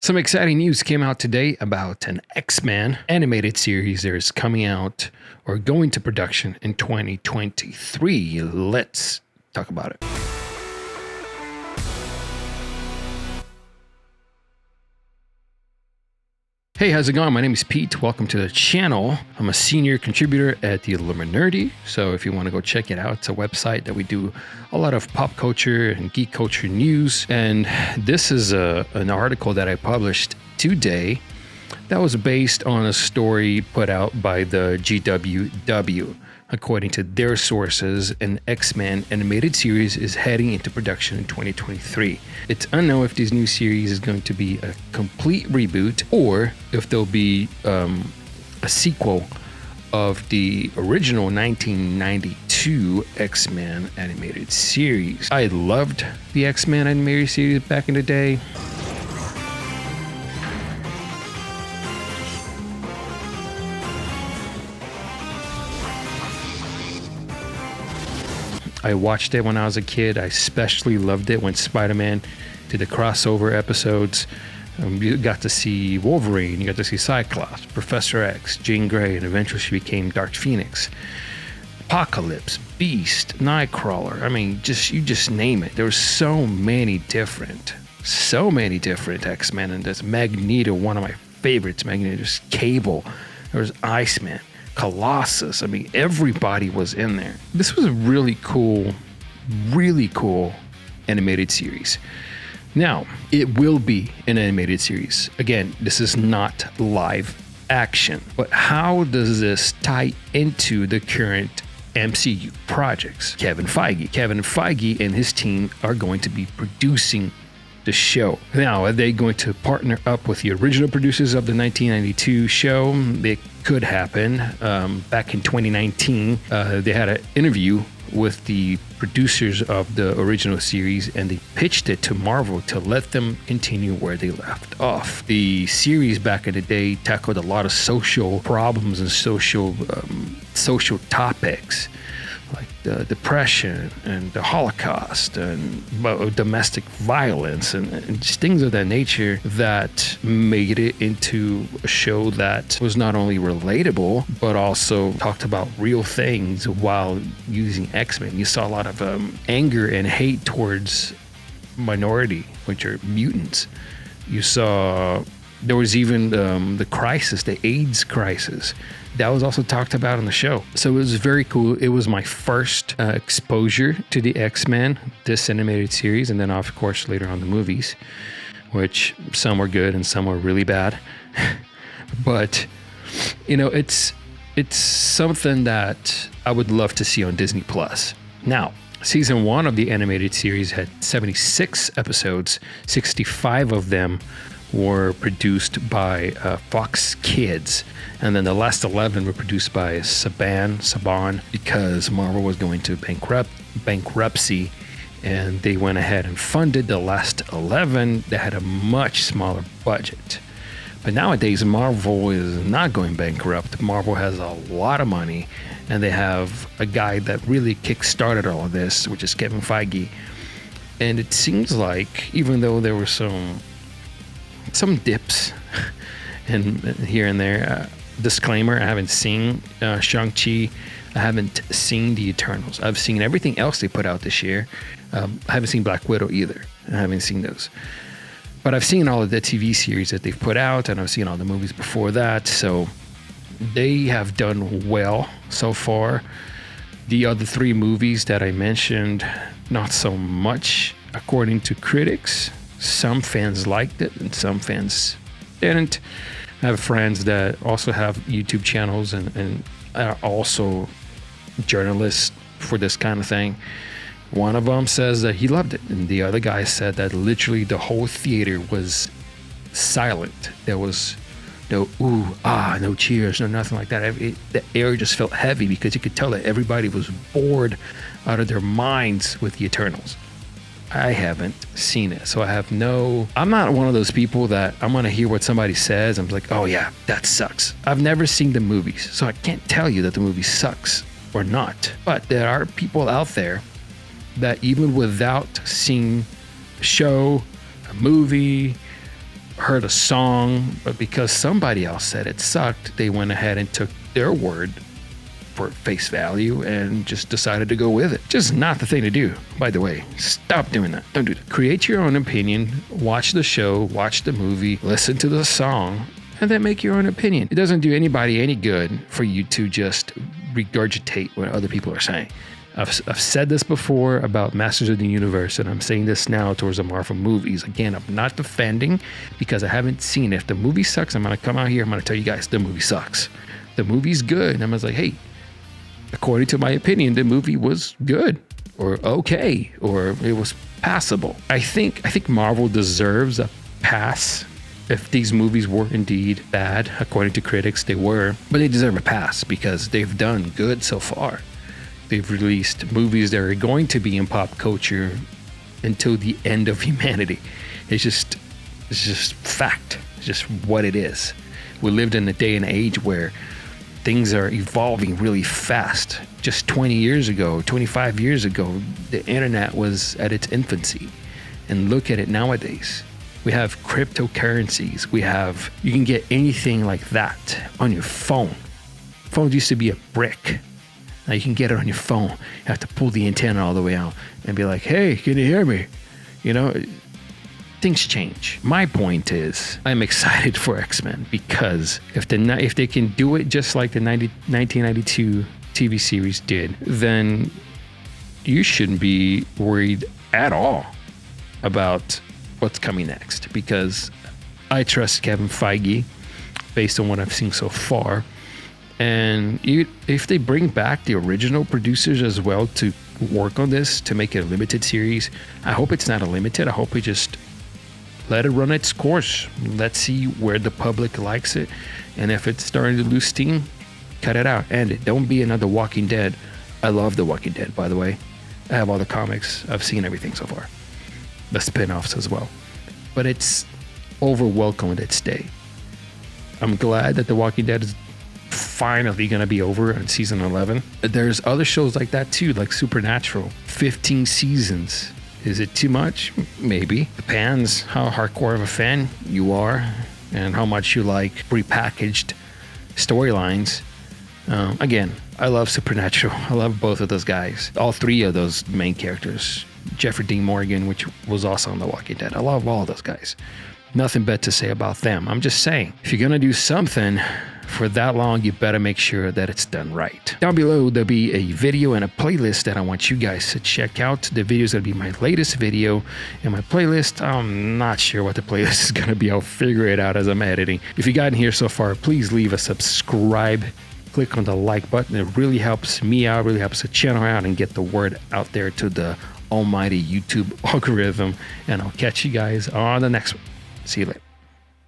Some exciting news came out today about an X-Men animated series that is coming out or going to production in 2023. Let's talk about it. Hey, how's it going? My name is Pete. Welcome to the channel. I'm a senior contributor at the Illuminerdi. So if you want to go check it out, it's a website that we do a lot of pop culture and geek culture news. And this is an article that I published today that was based on a story put out by the GWW. According to their sources, an X-Men animated series is heading into production in 2023. It's unknown if this new series is going to be a complete reboot or if there'll be a sequel of the original 1992 X-Men animated series. I loved the X-Men animated series back in the day. I watched it when I was a kid. I especially loved it when Spider-Man did the crossover episodes. You got to see Wolverine, you got to see Cyclops, Professor X, Jean Grey, and eventually she became Dark Phoenix. Apocalypse, Beast, Nightcrawler. I mean, you just name it. There were so many different X-Men, and there's Magneto, one of my favorites. Magneto's Cable. There was Iceman, Colossus. I mean, everybody was in there. This was a really cool animated series. Now, it will be an animated series. Again, this is not live action. But how does this tie into the current MCU projects? Kevin Feige and his team are going to be producing the show. Now, are they going to partner up with the original producers of the 1992 show? It could happen. Back in 2019, they had an interview with the producers of the original series, and they pitched it to Marvel to let them continue where they left off. The series back in the day tackled a lot of social problems and social topics, like the Depression and the Holocaust and domestic violence and just things of that nature that made it into a show that was not only relatable, but also talked about real things while using X-Men. You saw a lot of anger and hate towards minority, which are mutants. You saw there was even the crisis, the AIDS crisis. That was also talked about on the show. So it was very cool. It was my first exposure to the X-Men, this animated series, and then of course later on the movies, which some were good and some were really bad. But you know, it's something that I would love to see on Disney Plus. Now, season 1 of the animated series had 76 episodes. 65 of them were produced by Fox Kids, and then the last 11 were produced by Saban, because Marvel was going to bankruptcy, and they went ahead and funded the last 11 that had a much smaller budget. But nowadays, Marvel is not going bankrupt. Marvel has a lot of money, and they have a guy that really kick-started all of this, which is Kevin Feige. And it seems like, even though there were some dips and here and there, disclaimer, I haven't seen Shang-Chi. I haven't seen the Eternals. I've seen everything else they put out this year. I haven't seen Black Widow either. I haven't seen those. But I've seen all of the TV series that they've put out, and I've seen all the movies before that. So they have done well so far. The other 3 movies that I mentioned, not so much, according to critics. Some fans liked it and some fans didn't. I have friends that also have YouTube channels and are also journalists for this kind of thing. One of them says that he loved it, and the other guy said that literally the whole theater was silent. There was no ooh, ah, no cheers, no nothing like that. The air just felt heavy because you could tell that everybody was bored out of their minds with the Eternals. I haven't seen it, so I'm not one of those people that I'm gonna hear what somebody says. I'm like, oh yeah, that sucks. I've never seen the movies, so I can't tell you that the movie sucks or not. But there are people out there that even without seeing a show, a movie, heard a song, but because somebody else said it sucked, they went ahead and took their word for face value and just decided to go with it. Just not the thing to do, by the way. Stop doing that. Don't do that. Create your own opinion, watch the show, watch the movie, listen to the song, and then make your own opinion. It doesn't do anybody any good for you to just regurgitate what other people are saying. I've said this before about Masters of the Universe, and I'm saying this now towards the Marvel movies. Again, I'm not defending because I haven't seen it. If the movie sucks, I'm going to come out here, I'm going to tell you guys the movie sucks. The movie's good. And I'm like, hey, according to my opinion, the movie was good or okay, or it was passable. I think Marvel deserves a pass. If these movies were indeed bad, according to critics, they were, but they deserve a pass because they've done good so far. They've released movies that are going to be in pop culture until the end of humanity. It's just fact. It's just what it is. We lived in a day and age where things are evolving really fast. Just 20 years ago, 25 years ago, the internet was at its infancy. And look at it nowadays. We have cryptocurrencies. You can get anything like that on your phone. Phones used to be a brick. Now you can get it on your phone. You have to pull the antenna all the way out and be like, hey, can you hear me? You know, things change. My point is, I'm excited for XMen because if they can do it just like the 1992 TV series did, then you shouldn't be worried at all about what's coming next, because I trust Kevin Feige based on what I've seen so far. And if they bring back the original producers as well to work on this, to make it a limited series, I hope it's not a limited. I hope we just let it run its course. Let's see where the public likes it. And if it's starting to lose steam, cut it out. End it. Don't be another Walking Dead. I love The Walking Dead, by the way. I have all the comics. I've seen everything so far. The spin-offs as well. But it's over welcome at its day. I'm glad that The Walking Dead is finally gonna be over on season 11. There's other shows like that too, like Supernatural. 15 seasons. Is it too much? Maybe. Depends how hardcore of a fan you are and how much you like prepackaged storylines. Again, I love Supernatural. I love both of those guys. All three of those main characters. Jeffrey Dean Morgan, which was also on The Walking Dead. I love all of those guys. Nothing bad to say about them. I'm just saying, if you're gonna do something for that long, you better make sure that it's done right. Down below, there'll be a video and a playlist that I want you guys to check out. The video is going to be my latest video, and my playlist, I'm not sure what the playlist is going to be. I'll figure it out as I'm editing. If you've gotten here so far, please leave a subscribe. Click on the like button. It really helps me out, really helps the channel out, and get the word out there to the almighty YouTube algorithm. And I'll catch you guys on the next one. See you later.